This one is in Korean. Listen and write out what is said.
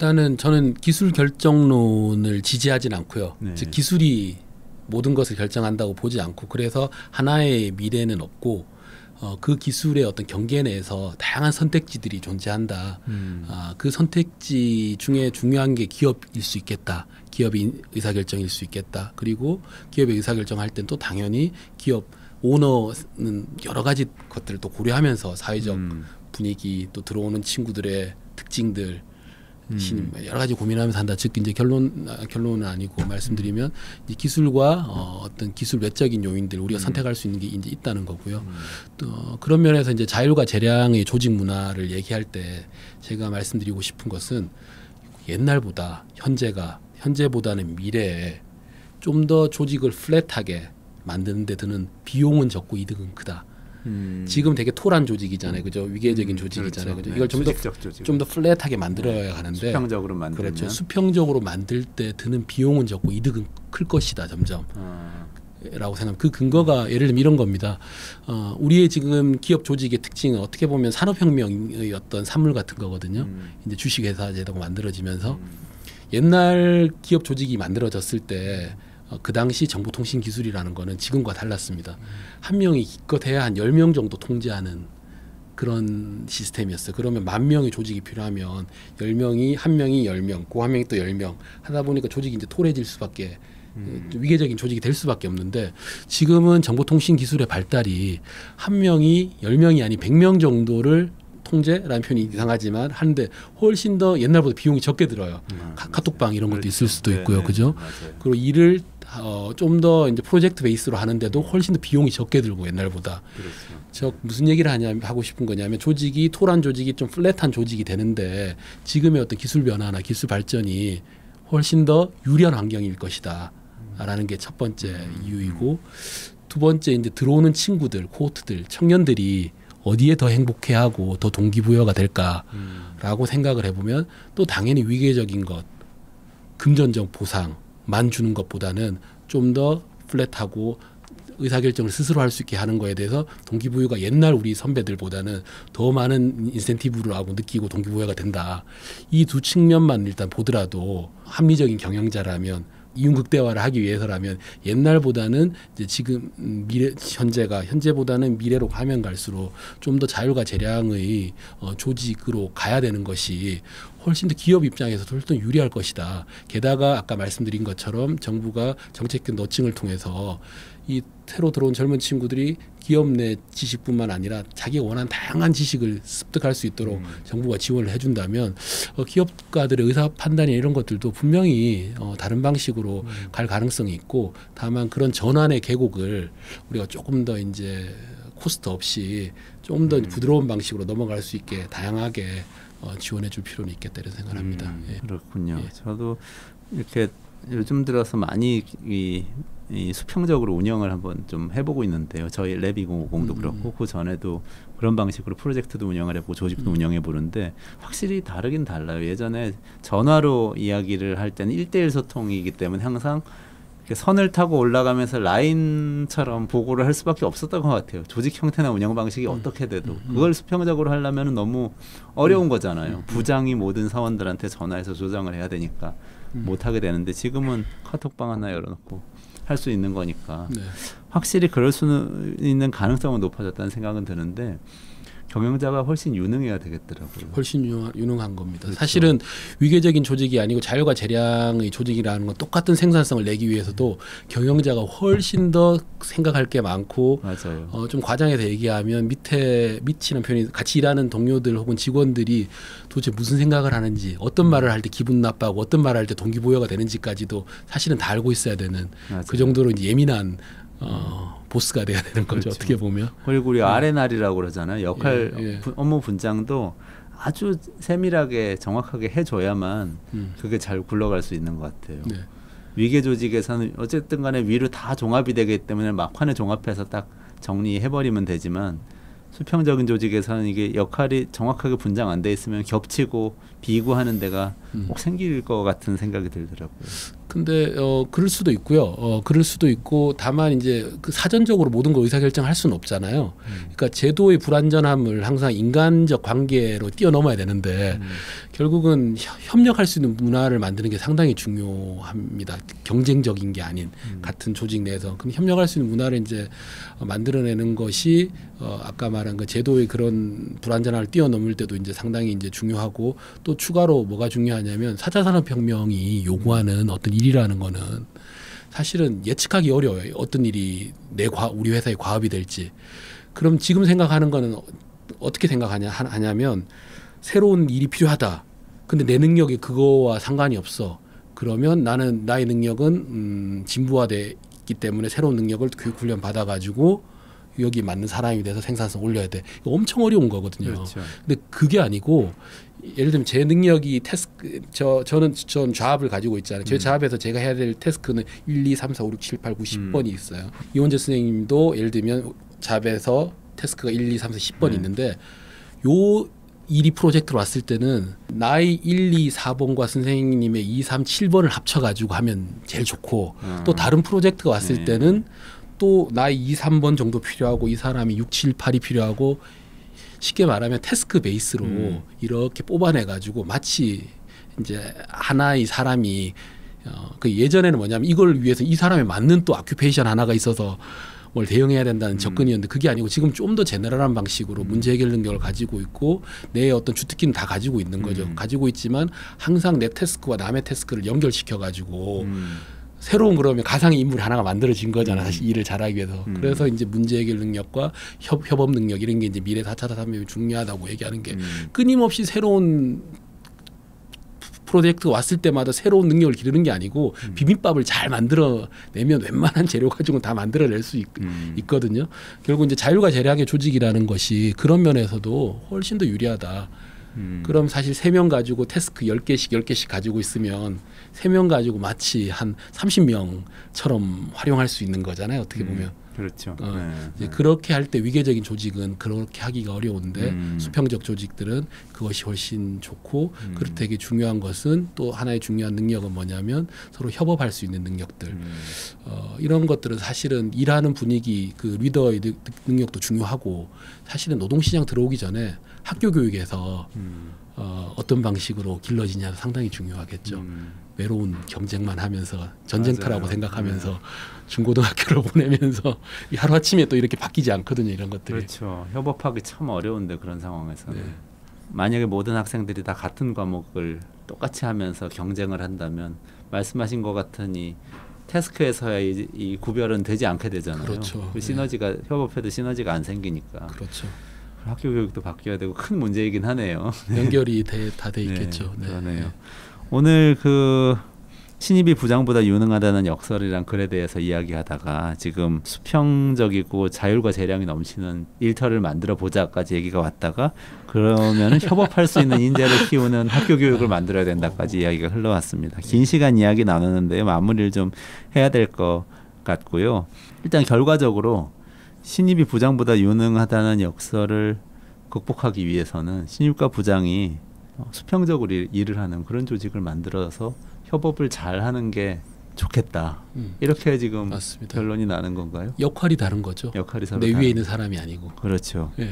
일단은 저는 기술 결정론을 지지하진 않고요. 네. 즉 기술이 모든 것을 결정한다고 보지 않고 그래서 하나의 미래는 없고 그 기술의 어떤 경계 내에서 다양한 선택지들이 존재한다. 그 선택지 중에 중요한 게 기업일 수 있겠다. 기업의 의사결정일 수 있겠다. 그리고 기업의 의사결정할 땐 또 당연히 기업 오너는 여러 가지 것들을 또 고려하면서 사회적 분위기 또 들어오는 친구들의 특징들 여러 가지 고민하면서 한다. 즉 이제 결론은 아니고 말씀드리면 이제 기술과 어떤 기술 외적인 요인들 우리가 선택할 수 있는 게 이제 있다는 거고요. 또 그런 면에서 이제 자율과 재량의 조직 문화를 얘기할 때 제가 말씀드리고 싶은 것은 옛날보다 현재보다는 미래에 좀 더 조직을 플랫하게 만드는 데 드는 비용은 적고 이득은 크다. 지금 되게 토란 조직이잖아요, 그죠? 위계적인 조직이잖아요, 그렇죠. 그죠? 이걸 좀 더 플랫하게 만들어야 하는데 수평적으로 만들면 그렇죠. 수평적으로 만들 때 드는 비용은 적고 이득은 클 것이다, 점점. 라고 생각합니다. 그 근거가 예를 들면 이런 겁니다. 우리의 지금 기업 조직의 특징은 어떻게 보면 산업혁명의 어떤 산물 같은 거거든요. 이제 주식회사 제도가 만들어지면서 옛날 기업 조직이 만들어졌을 때 그 당시 정보통신기술이라는 거는 지금과 달랐습니다. 한 명이 기껏해야 한 10명 정도 통제하는 그런 시스템이었어요. 그러면 10,000명의 조직이 필요하면 10명이 한 명이 10명, 그 한 명이 또 10명 하다 보니까 조직이 이제 토래질 수밖에 위계적인 조직이 될 수밖에 없는데 지금은 정보통신기술의 발달이 한 명이 10명이 아닌 100명 정도를 통제라는 표현이 이상하지만 하는데 훨씬 더 옛날보다 비용이 적게 들어요. 카톡방 이런 것도 그렇죠. 있을 수도 있고요, 네네. 그죠? 맞아요. 그리고 일을 좀 더 이제 프로젝트 베이스로 하는데도 훨씬 더 비용이 적게 들고 옛날보다. 그렇죠. 저 무슨 얘기를 하고 싶은 거냐면 조직이 토란 조직이 좀 플랫한 조직이 되는데 지금의 어떤 기술 변화나 기술 발전이 훨씬 더 유리한 환경일 것이다라는 게 첫 번째 이유이고 두 번째 이제 들어오는 친구들, 코호트들, 청년들이 어디에 더 행복해하고 더 동기부여가 될까라고 생각을 해보면 또 당연히 위계적인 것, 금전적 보상만 주는 것보다는 좀 더 플랫하고 의사결정을 스스로 할 수 있게 하는 거에 대해서 동기부여가 옛날 우리 선배들보다는 더 많은 인센티브를 하고 느끼고 동기부여가 된다. 이 두 측면만 일단 보더라도 합리적인 경영자라면 이윤극대화를 하기 위해서라면 옛날보다는 이제 지금 현재보다는 미래로 가면 갈수록 좀 더 자율과 재량의 조직으로 가야 되는 것이 훨씬 더 기업 입장에서도 훨씬 더 유리할 것이다. 게다가 아까 말씀드린 것처럼 정부가 정책적 너칭을 통해서 이 새로 들어온 젊은 친구들이 기업 내 지식뿐만 아니라 자기가 원하는 다양한 지식을 습득할 수 있도록 정부가 지원을 해준다면 기업가들의 의사 판단이 이런 것들도 분명히 다른 방식으로 갈 가능성이 있고 다만 그런 전환의 계곡을 우리가 조금 더 이제 코스트 없이 좀 더 부드러운 방식으로 넘어갈 수 있게 다양하게 지원해 줄 필요는 있겠다 이런 생각을 합니다. 예. 그렇군요. 예. 저도 이렇게 요즘 들어서 많이 이 수평적으로 운영을 한번 좀 해보고 있는데요. 저희 랩2050도 그렇고 그 전에도 그런 방식으로 프로젝트도 운영을 해보고 조직도 운영해 보는데 확실히 다르긴 달라요. 예전에 전화로 이야기를 할 때는 1대1 소통이기 때문에 항상 이렇게 선을 타고 올라가면서 라인처럼 보고를 할 수밖에 없었던 것 같아요. 조직 형태나 운영 방식이 어떻게 돼도 그걸 수평적으로 하려면 너무 어려운 거잖아요. 부장이 모든 사원들한테 전화해서 조정을 해야 되니까 못하게 되는데 지금은 카톡방 하나 열어놓고 할 수 있는 거니까 네. 확실히 그럴 수 있는 가능성은 높아졌다는 생각은 드는데 경영자가 훨씬 유능해야 되겠더라고요. 훨씬 유능한 겁니다. 그렇죠. 사실은 위계적인 조직이 아니고 자율과 재량의 조직이라는 건 똑같은 생산성을 내기 위해서도 경영자가 훨씬 더 생각할 게 많고 맞아요. 좀 과장해서 얘기하면 미치는 표현이 같이 일하는 동료들 혹은 직원들이 도대체 무슨 생각을 하는지 어떤 말을 할 때 기분 나빠하고 어떤 말을 할 때 동기부여가 되는지까지도 사실은 다 알고 있어야 되는 맞아요. 그 정도로 이제 예민한 보스가 돼야 되는 거죠. 그렇죠. 어떻게 보면. 그리고 우리 R&R이라고 그러잖아요. 역할 예. 업무 분장도 아주 세밀하게 정확하게 해줘야만 그게 잘 굴러갈 수 있는 것 같아요. 네. 위계 조직에서는 어쨌든 간에 위로 다 종합이 되기 때문에 막판에 종합해서 딱 정리해버리면 되지만 수평적인 조직에서는 이게 역할이 정확하게 분장 안 돼 있으면 겹치고 비구하는 데가 꼭 생길 것 같은 생각이 들더라고요. 근데 그럴 수도 있고요. 그럴 수도 있고 다만 이제 그 사전적으로 모든 걸 의사결정할 수는 없잖아요. 그러니까 제도의 불완전함을 항상 인간적 관계로 뛰어넘어야 되는데 결국은 협력할 수 있는 문화를 만드는 게 상당히 중요합니다. 경쟁적인 게 아닌 같은 조직 내에서. 그럼 협력할 수 있는 문화를 이제 만들어내는 것이 아까 말한 그 제도의 그런 불완전함을 뛰어넘을 때도 이제 상당히 이제 중요하고 또 추가로 뭐가 중요하냐면 4차 산업혁명이 요구하는 어떤 일이라는 거는 사실은 예측하기 어려워요. 어떤 일이 우리 회사의 과업이 될지. 그럼 지금 생각하는 거는 어떻게 하냐면 새로운 일이 필요하다. 근데 내 능력이 그거와 상관이 없어. 그러면 나의 능력은 진부화돼 있기 때문에 새로운 능력을 교육 훈련 받아가지고 여기 맞는 사람이 돼서 생산성 올려야 돼. 이거 엄청 어려운 거거든요. 그렇죠. 근데 그게 아니고 예를 들면 제 능력이 저는 잡을 가지고 있잖아요. 제 잡에서 제가 해야 될 태스크는 1, 2, 3, 4, 5, 6, 7, 8, 9, 10번이 있어요. 이원재 선생님도 예를 들면 잡에서 태스크가 1, 2, 3, 4, 10번이 있는데 요 일이 프로젝트로 왔을 때는 나의 1, 2, 4번과 선생님의 2, 3, 7번을 합쳐가지고 하면 제일 좋고 또 다른 프로젝트가 왔을 때는 또 나의 2, 3번 정도 필요하고 이 사람이 6, 7, 8이 필요하고 쉽게 말하면 태스크 베이스로 이렇게 뽑아내가지고 마치 이제 하나의 사람이 그 예전에는 뭐냐면 이걸 위해서 이 사람에 맞는 또 아큐페이션 하나가 있어서 뭘 대응해야 된다는 접근이었는데 그게 아니고 지금 좀 더 제너럴한 방식으로 문제 해결 능력을 가지고 있고 내 어떤 주특기는 다 가지고 있는 거죠. 가지고 있지만 항상 내 태스크와 남의 태스크를 연결시켜 가지고 새로운 그러면 가상의 인물 하나가 만들어진 거잖아. 사실 일을 잘하기 위해서. 그래서 이제 문제 해결 능력과 협업 능력 이런 게 이제 미래 4차 산업이 중요하다고 얘기하는 게 끊임없이 새로운 프로젝트가 왔을 때마다 새로운 능력을 기르는 게 아니고 비빔밥을 잘 만들어내면 웬만한 재료 가지고는 다 만들어낼 수 있거든요. 결국 이제 자율과 재량의 조직이라는 것이 그런 면에서도 훨씬 더 유리하다. 그럼 사실 3명 가지고 태스크 10개씩 가지고 있으면 3명 가지고 마치 한 30명처럼 활용할 수 있는 거잖아요. 어떻게 보면. 그렇죠. 이제 그렇게 할 때 위계적인 조직은 그렇게 하기가 어려운데 수평적 조직들은 그것이 훨씬 좋고 그렇게 되게 중요한 것은 또 하나의 중요한 능력은 뭐냐면 서로 협업할 수 있는 능력들. 이런 것들은 사실은 일하는 분위기 그 리더의 능력도 중요하고 사실은 노동시장 들어오기 전에 학교 교육에서 어떤 방식으로 길러지냐도 상당히 중요하겠죠. 외로운 경쟁만 하면서 전쟁터라고 맞아요. 생각하면서 중고등학교를 보내면서 하루아침에 또 이렇게 바뀌지 않거든요. 이런 것들이. 그렇죠. 협업하기 참 어려운데 그런 상황에서는. 만약에 모든 학생들이 다 같은 과목을 똑같이 하면서 경쟁을 한다면 말씀하신 것 같은 이 태스크에서의 이 구별은 되지 않게 되잖아요. 그렇죠. 그 시너지가 협업해도 시너지가 안 생기니까. 그렇죠. 학교 교육도 바뀌어야 되고 큰 문제이긴 하네요. 연결이 다 돼 있겠죠. 네, 그러네요. 오늘 그 신입이 부장보다 유능하다는 역설이란 글에 대해서 이야기하다가 지금 수평적이고 자율과 재량이 넘치는 일터를 만들어 보자까지 얘기가 왔다가 그러면은 협업할 수 있는 인재를 키우는 학교 교육을 만들어야 된다까지 이야기가 흘러왔습니다. 긴 시간 이야기 나누는데요. 마무리를 좀 해야 될 것 같고요. 일단 결과적으로 신입이 부장보다 유능하다는 역설을 극복하기 위해서는 신입과 부장이 수평적으로 일을 하는 그런 조직을 만들어서 협업을 잘하는 게 좋겠다. 이렇게 지금 맞습니다. 결론이 나는 건가요? 역할이 다른 거죠. 역할이 서로 내 다른 위에 있는 사람이 아니고. 그렇죠. 예.